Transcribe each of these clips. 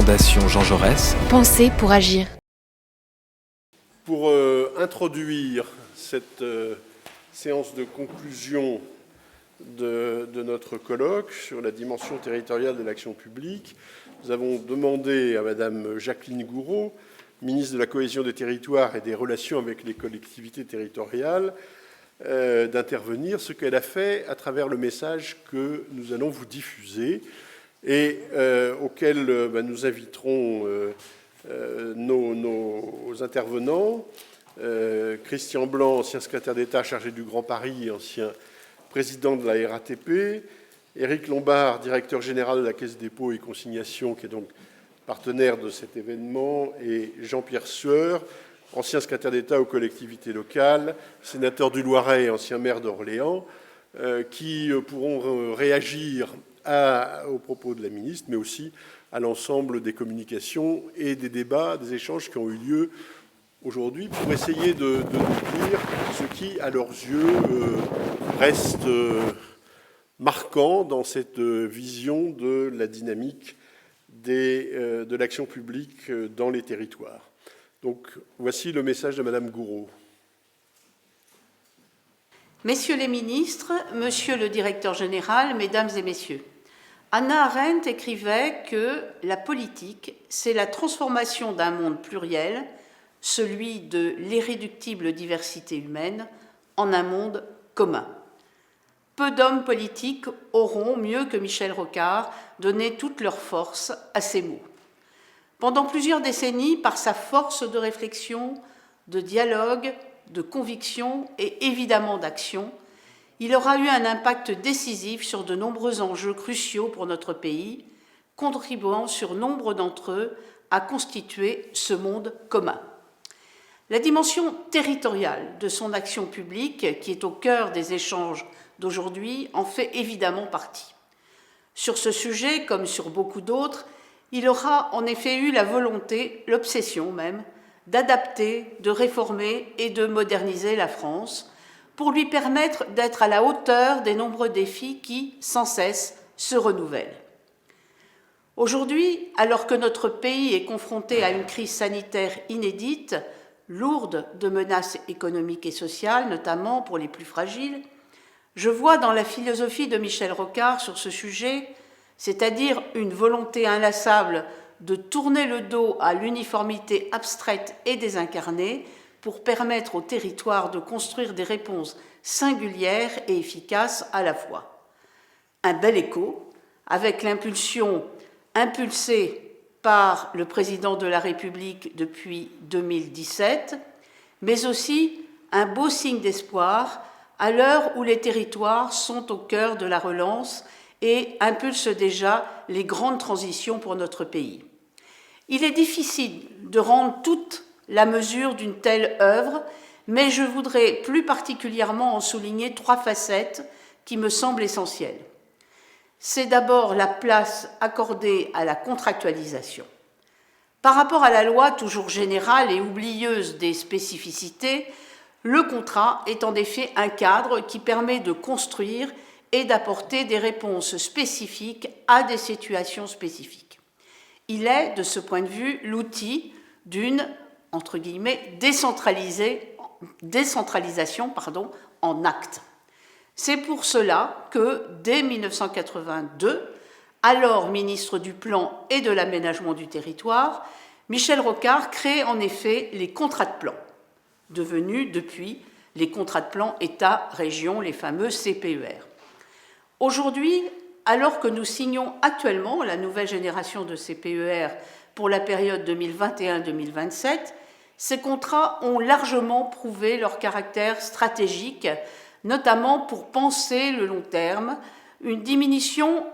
Fondation Jean Jaurès. Pensez pour agir. Pour introduire cette séance de conclusion de notre colloque sur la dimension territoriale de l'action publique, nous avons demandé à Madame Jacqueline Gouraud, ministre de la Cohésion des Territoires et des Relations avec les collectivités territoriales, d'intervenir, ce qu'elle a fait à travers le message que nous allons vous diffuser et auquel nous inviterons nos intervenants. Christian Blanc, ancien secrétaire d'État chargé du Grand Paris, ancien président de la RATP, Éric Lombard, directeur général de la Caisse des dépôts et consignations, qui est donc partenaire de cet événement, et Jean-Pierre Sueur, ancien secrétaire d'État aux collectivités locales, sénateur du Loiret et ancien maire d'Orléans, qui pourront réagir aux propos de la ministre, mais aussi à l'ensemble des communications et des débats, des échanges qui ont eu lieu aujourd'hui pour essayer de nous dire ce qui, à leurs yeux, reste marquant dans cette vision de la dynamique de l'action publique dans les territoires. Donc, voici le message de Madame Gouraud. Messieurs les ministres, Monsieur le directeur général, Mesdames et Messieurs, Hannah Arendt écrivait que la politique, c'est la transformation d'un monde pluriel, celui de l'irréductible diversité humaine, en un monde commun. Peu d'hommes politiques auront, mieux que Michel Rocard, donné toute leur force à ces mots. Pendant plusieurs décennies, par sa force de réflexion, de dialogue, de conviction et évidemment d'action, il aura eu un impact décisif sur de nombreux enjeux cruciaux pour notre pays, contribuant sur nombre d'entre eux à constituer ce monde commun. La dimension territoriale de son action publique, qui est au cœur des échanges d'aujourd'hui, en fait évidemment partie. Sur ce sujet, comme sur beaucoup d'autres, il aura en effet eu la volonté, l'obsession même, d'adapter, de réformer et de moderniser la France pour lui permettre d'être à la hauteur des nombreux défis qui, sans cesse, se renouvellent. Aujourd'hui, alors que notre pays est confronté à une crise sanitaire inédite, lourde de menaces économiques et sociales, notamment pour les plus fragiles, je vois dans la philosophie de Michel Rocard sur ce sujet, c'est-à-dire une volonté inlassable de tourner le dos à l'uniformité abstraite et désincarnée pour permettre au territoire de construire des réponses singulières et efficaces à la fois. Un bel écho avec l'impulsion impulsée par le président de la République depuis 2017, mais aussi un beau signe d'espoir à l'heure où les territoires sont au cœur de la relance et impulsent déjà les grandes transitions pour notre pays. Il est difficile de rendre toute la mesure d'une telle œuvre, mais je voudrais plus particulièrement en souligner trois facettes qui me semblent essentielles. C'est d'abord la place accordée à la contractualisation. Par rapport à la loi toujours générale et oublieuse des spécificités, le contrat est en effet un cadre qui permet de construire et d'apporter des réponses spécifiques à des situations spécifiques. Il est, de ce point de vue, l'outil d'une, entre guillemets, décentralisation en actes. C'est pour cela que, dès 1982, alors ministre du Plan et de l'Aménagement du Territoire, Michel Rocard crée en effet les contrats de plan, devenus depuis les contrats de plan État-région, les fameux CPER. Aujourd'hui, alors que nous signons actuellement la nouvelle génération de CPER pour la période 2021-2027, ces contrats ont largement prouvé leur caractère stratégique, notamment pour penser le long terme, une dimension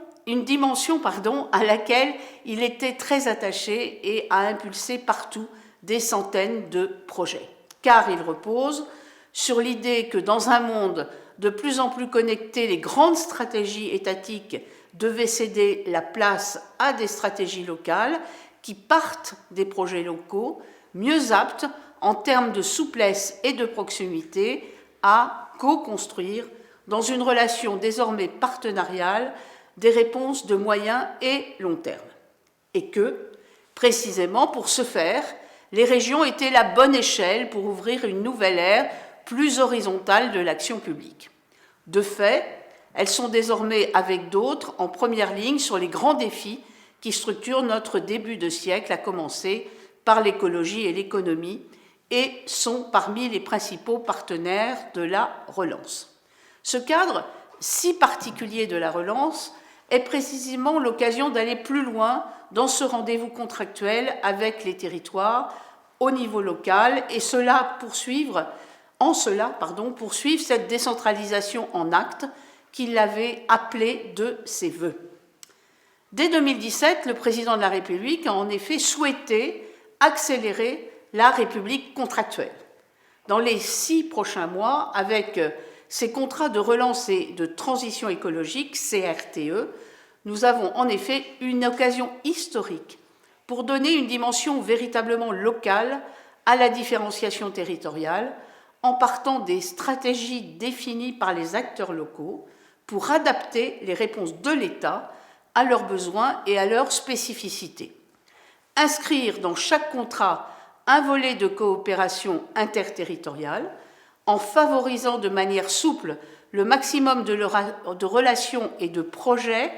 à laquelle il était très attaché et a impulsé partout des centaines de projets. Car il repose sur l'idée que dans un monde de plus en plus connecté, les grandes stratégies étatiques devaient céder la place à des stratégies locales qui partent des projets locaux, mieux aptes en termes de souplesse et de proximité à co-construire dans une relation désormais partenariale des réponses de moyen et long terme. Et que Précisément pour ce faire, les régions étaient la bonne échelle pour ouvrir une nouvelle ère plus horizontale de l'action publique. De fait, elles sont désormais, avec d'autres, en première ligne sur les grands défis qui structurent notre début de siècle, à commencer par l'écologie et l'économie, et sont parmi les principaux partenaires de la relance. Ce cadre si particulier de la relance est précisément l'occasion d'aller plus loin dans ce rendez-vous contractuel avec les territoires au niveau local et poursuivre cette décentralisation en actes qu'il avait appelée de ses vœux. Dès 2017, le président de la République a en effet souhaité accélérer la République contractuelle. Dans les 6 prochains mois, avec ces contrats de relance et de transition écologique, CRTE, nous avons en effet une occasion historique pour donner une dimension véritablement locale à la différenciation territoriale, en partant des stratégies définies par les acteurs locaux pour adapter les réponses de l'État à leurs besoins et à leurs spécificités. Inscrire dans chaque contrat un volet de coopération interterritoriale, en favorisant de manière souple le maximum de relations et de projets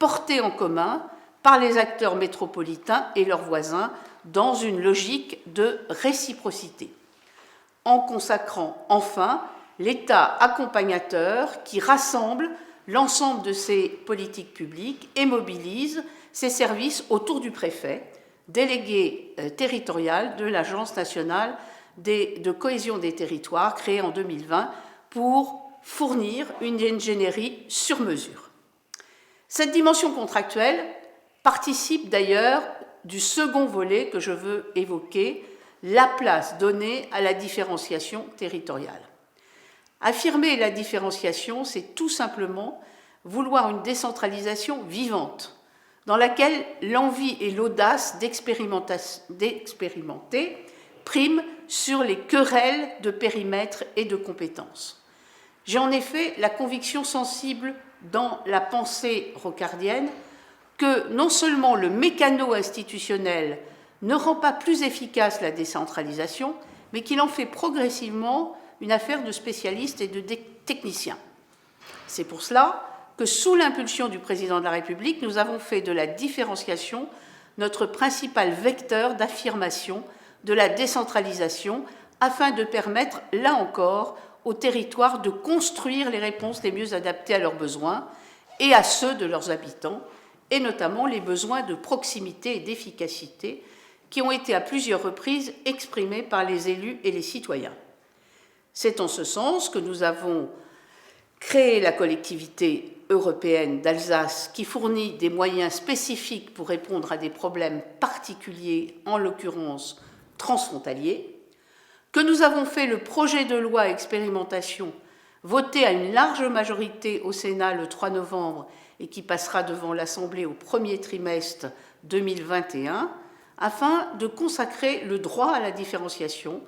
portés en commun par les acteurs métropolitains et leurs voisins dans une logique de réciprocité. En consacrant enfin l'État accompagnateur qui rassemble l'ensemble de ces politiques publiques et mobilise ses services autour du préfet, délégué territorial de l'Agence nationale de cohésion des territoires créée en 2020 pour fournir une ingénierie sur mesure. Cette dimension contractuelle participe d'ailleurs du second volet que je veux évoquer, la place donnée à la différenciation territoriale. Affirmer la différenciation, c'est tout simplement vouloir une décentralisation vivante, dans laquelle l'envie et l'audace d'expérimenter priment sur les querelles de périmètre et de compétences. J'ai en effet la conviction sensible dans la pensée rocardienne que non seulement le mécano institutionnel ne rend pas plus efficace la décentralisation, mais qu'il en fait progressivement une affaire de spécialistes et de techniciens. C'est pour cela que, sous l'impulsion du président de la République, nous avons fait de la différenciation notre principal vecteur d'affirmation de la décentralisation, afin de permettre, là encore, aux territoires de construire les réponses les mieux adaptées à leurs besoins et à ceux de leurs habitants, et notamment les besoins de proximité et d'efficacité qui ont été à plusieurs reprises exprimés par les élus et les citoyens. C'est en ce sens que nous avons créé la collectivité européenne d'Alsace qui fournit des moyens spécifiques pour répondre à des problèmes particuliers, en l'occurrence transfrontaliers, que nous avons fait le projet de loi expérimentation voté à une large majorité au Sénat le 3 novembre et qui passera devant l'Assemblée au premier trimestre 2021, afin de consacrer le droit à la différenciation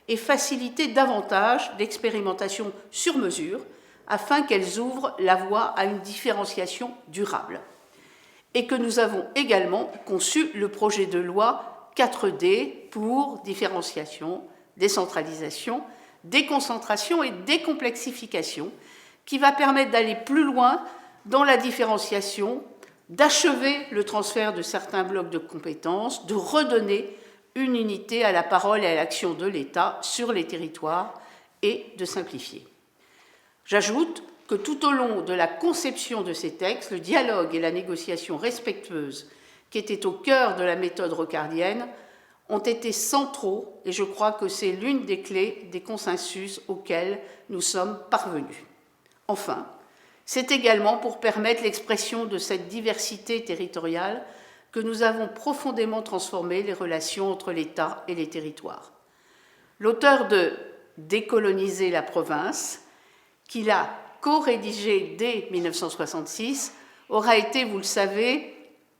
et faciliter davantage l'expérimentation sur mesure, afin qu'elles ouvrent la voie à une différenciation durable. Et que nous avons également conçu le projet de loi 4D pour différenciation, décentralisation, déconcentration et décomplexification, qui va permettre d'aller plus loin dans la différenciation, d'achever le transfert de certains blocs de compétences, de redonner une unité à la parole et à l'action de l'État sur les territoires et de simplifier. J'ajoute que tout au long de la conception de ces textes, le dialogue et la négociation respectueuse qui étaient au cœur de la méthode rocardienne ont été centraux et je crois que c'est l'une des clés des consensus auxquels nous sommes parvenus. Enfin, c'est également pour permettre l'expression de cette diversité territoriale que nous avons profondément transformé les relations entre l'État et les territoires. L'auteur de « Décoloniser la province », qu'il a co-rédigé dès 1966, aura été, vous le savez,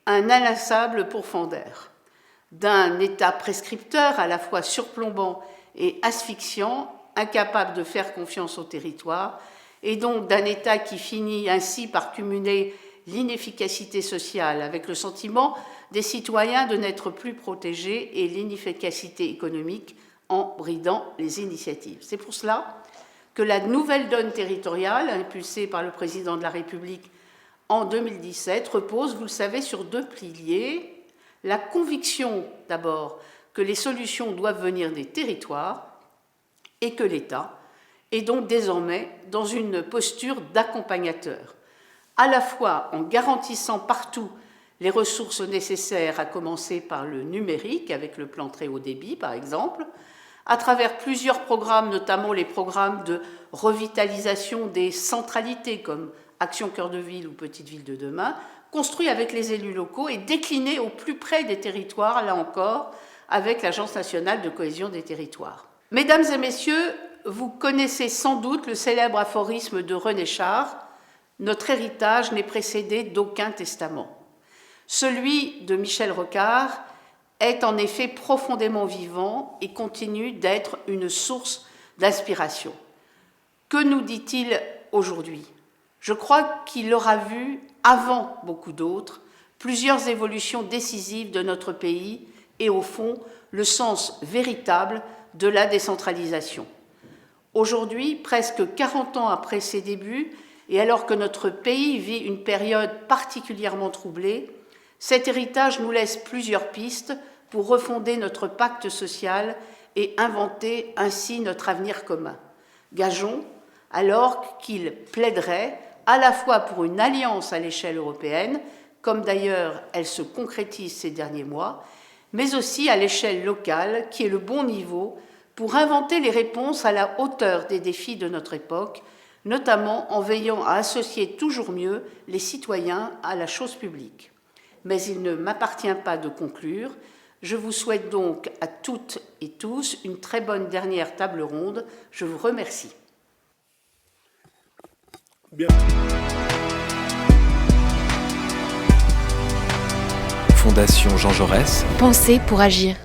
un inlassable pourfendeur d'un État prescripteur à la fois surplombant et asphyxiant, incapable de faire confiance au territoire, et donc d'un État qui finit ainsi par cumuler l'inefficacité sociale avec le sentiment des citoyens de n'être plus protégés et l'inefficacité économique en bridant les initiatives. C'est pour cela que la nouvelle donne territoriale, impulsée par le président de la République en 2017, repose, vous le savez, sur 2 piliers. La conviction, d'abord, que les solutions doivent venir des territoires et que l'État est donc désormais dans une posture d'accompagnateur, à la fois en garantissant partout les ressources nécessaires, à commencer par le numérique, avec le plan très haut débit par exemple, à travers plusieurs programmes, notamment les programmes de revitalisation des centralités comme Action Cœur de Ville ou Petite Ville de demain, construits avec les élus locaux et déclinés au plus près des territoires, là encore, avec l'Agence nationale de cohésion des territoires. Mesdames et messieurs, vous connaissez sans doute le célèbre aphorisme de René Char, « Notre héritage n'est précédé d'aucun testament ». Celui de Michel Rocard est en effet profondément vivant et continue d'être une source d'inspiration. Que nous dit-il aujourd'hui ? Je crois qu'il aura vu, avant beaucoup d'autres, plusieurs évolutions décisives de notre pays et, au fond, le sens véritable de la décentralisation. Aujourd'hui, presque 40 ans après ses débuts, et alors que notre pays vit une période particulièrement troublée, cet héritage nous laisse plusieurs pistes pour refonder notre pacte social et inventer ainsi notre avenir commun. Gageons alors qu'il plaiderait à la fois pour une alliance à l'échelle européenne, comme d'ailleurs elle se concrétise ces derniers mois, mais aussi à l'échelle locale, qui est le bon niveau pour inventer les réponses à la hauteur des défis de notre époque, notamment en veillant à associer toujours mieux les citoyens à la chose publique. Mais il ne m'appartient pas de conclure. Je vous souhaite donc à toutes et tous une très bonne dernière table ronde. Je vous remercie. Bien. Fondation Jean Jaurès. Penser pour agir.